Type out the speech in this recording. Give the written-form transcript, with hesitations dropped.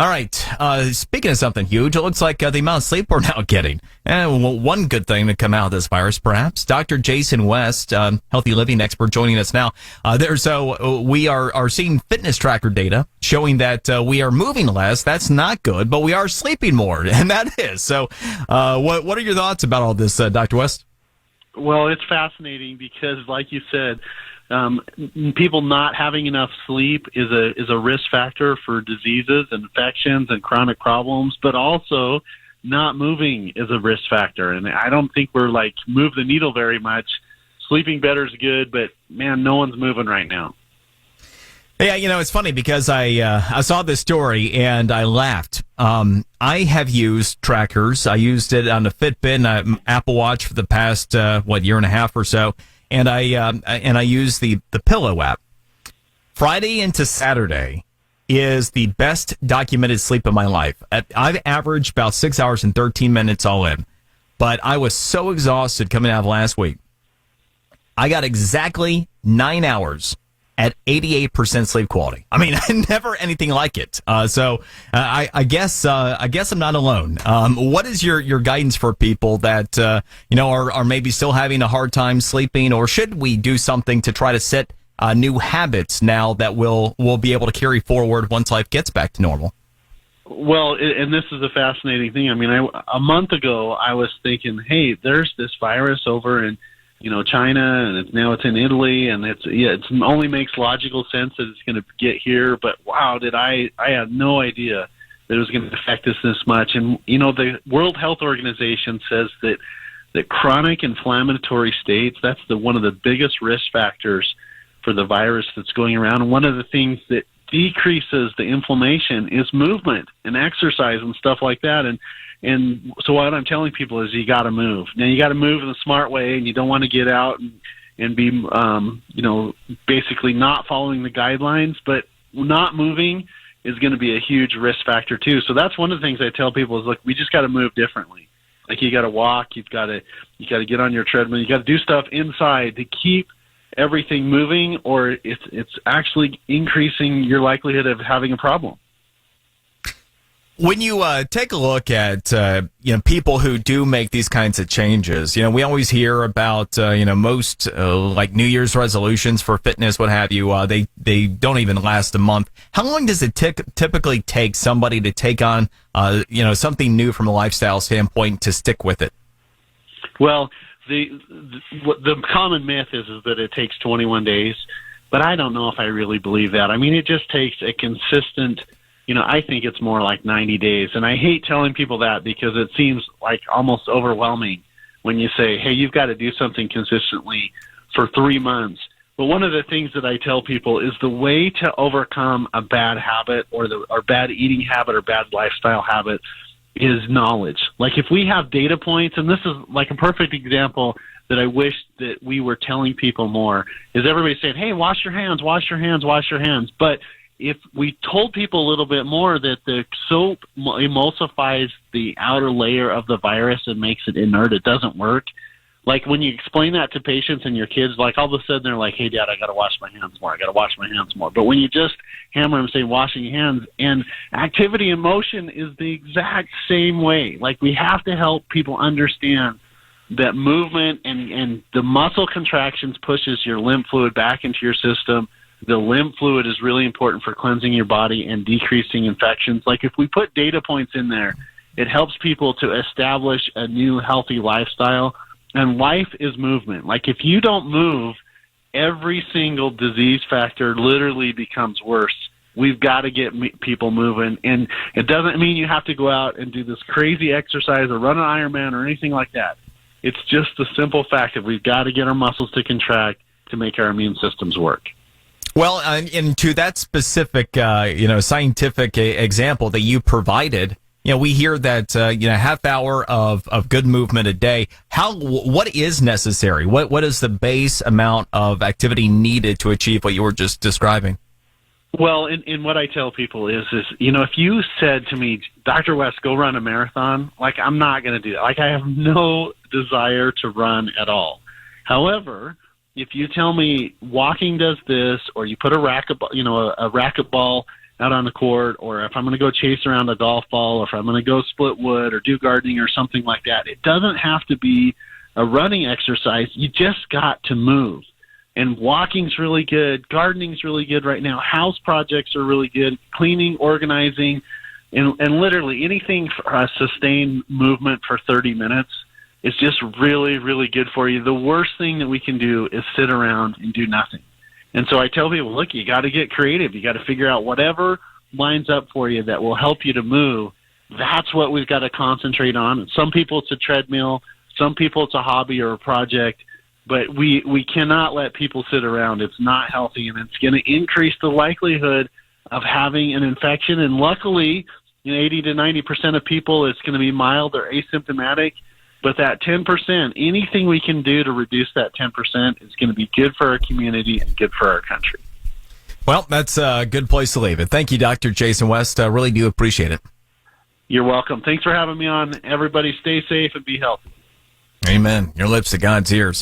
All right. Speaking of something huge, it looks like the amount of sleep we're now getting. And one good thing to come out of this virus, perhaps. Dr. Jason West, healthy living expert, joining us now. We are seeing fitness tracker data showing that we are moving less. That's not good, but we are sleeping more, and that is. So, what are your thoughts about all this, Dr. West? Well, it's fascinating because, like you said, people not having enough sleep is a risk factor for diseases, infections, and chronic problems, but also not moving is a risk factor. And I don't think we're move the needle very much. Sleeping better is good, but man, no one's moving right now. Yeah, it's funny because I saw this story and I laughed. I have used trackers. I used it on the Fitbit and Apple Watch for the past year and a half or so. And I use the Pillow app. Friday into Saturday is the best documented sleep of my life. I've averaged about 6 hours and 13 minutes all in. But I was so exhausted coming out of last week. I got exactly 9 hours at 88% sleep quality. I mean, never anything like it. So I guess I'm not alone. What is your guidance for people that are maybe still having a hard time sleeping, or should we do something to try to set new habits now that we'll be able to carry forward once life gets back to normal? Well, and this is a fascinating thing. I mean, a month ago I was thinking, hey, there's this virus over in China, and now it's in Italy, and it only makes logical sense that it's going to get here. But wow, I had no idea that it was going to affect us this much. And the World Health Organization says that chronic inflammatory states, that's one of the biggest risk factors for the virus that's going around. And one of the things that decreases the inflammation is movement and exercise and stuff like that. And so what I'm telling people is you got to move. Now, you got to move in a smart way, and you don't want to get out and be, basically not following the guidelines. But not moving is going to be a huge risk factor, too. So that's one of the things I tell people is, look, we just got to move differently. Like, you got to walk. You got to get on your treadmill. You got to do stuff inside to keep everything moving, or it's actually increasing your likelihood of having a problem. When you take a look at people who do make these kinds of changes, we always hear about most like New Year's resolutions for fitness, what have you. They don't even last a month. How long does it typically take somebody to take on something new from a lifestyle standpoint to stick with it? Well, the common myth is that it takes 21 days, but I don't know if I really believe that. I mean, it just takes a consistent. I think it's more like 90 days. And I hate telling people that because it seems like almost overwhelming when you say, hey, you've got to do something consistently for 3 months. But one of the things that I tell people is the way to overcome a bad habit or bad eating habit or bad lifestyle habit is knowledge. Like, if we have data points, and this is like a perfect example that I wish that we were telling people more, is everybody saying, hey, wash your hands, wash your hands, wash your hands. But if we told people a little bit more that the soap emulsifies the outer layer of the virus and makes it inert, it doesn't work. Like, when you explain that to patients and your kids, like, all of a sudden they're like, hey, Dad, I got to wash my hands more. I got to wash my hands more. But when you just hammer them, say washing your hands, and activity and motion is the exact same way. Like, we have to help people understand that movement and the muscle contractions pushes your lymph fluid back into your system. The lymph fluid is really important for cleansing your body and decreasing infections. Like, if we put data points in there, it helps people to establish a new healthy lifestyle. And life is movement. Like, if you don't move, every single disease factor literally becomes worse. We've got to get people moving. And it doesn't mean you have to go out and do this crazy exercise or run an Ironman or anything like that. It's just the simple fact that we've got to get our muscles to contract to make our immune systems work. Well, and to that specific, scientific example that you provided, we hear that, half hour of good movement a day. What is necessary? What is the base amount of activity needed to achieve what you were just describing? Well, and what I tell people is, if you said to me, Dr. West, go run a marathon, like, I'm not going to do that. Like, I have no desire to run at all. However, if you tell me walking does this, or you put a racquetball out on the court, or if I'm going to go chase around a golf ball, or if I'm going to go split wood or do gardening or something like that. It doesn't have to be a running exercise. You just got to move. And walking's really good. Gardening's really good right now. House projects are really good. Cleaning, organizing, and literally anything for a sustained movement for 30 minutes is just really, really good for you. The worst thing that we can do is sit around and do nothing. And so I tell people, look, you got to get creative. You got to figure out whatever lines up for you that will help you to move. That's what we've got to concentrate on. And some people it's a treadmill. Some people it's a hobby or a project. But we cannot let people sit around. It's not healthy, and it's going to increase the likelihood of having an infection. And luckily, 80 to 90% of people, it's going to be mild or asymptomatic. But that 10%, anything we can do to reduce that 10% is going to be good for our community and good for our country. Well, that's a good place to leave it. Thank you, Dr. Jason West. I really do appreciate it. You're welcome. Thanks for having me on. Everybody stay safe and be healthy. Amen. Your lips to God's ears.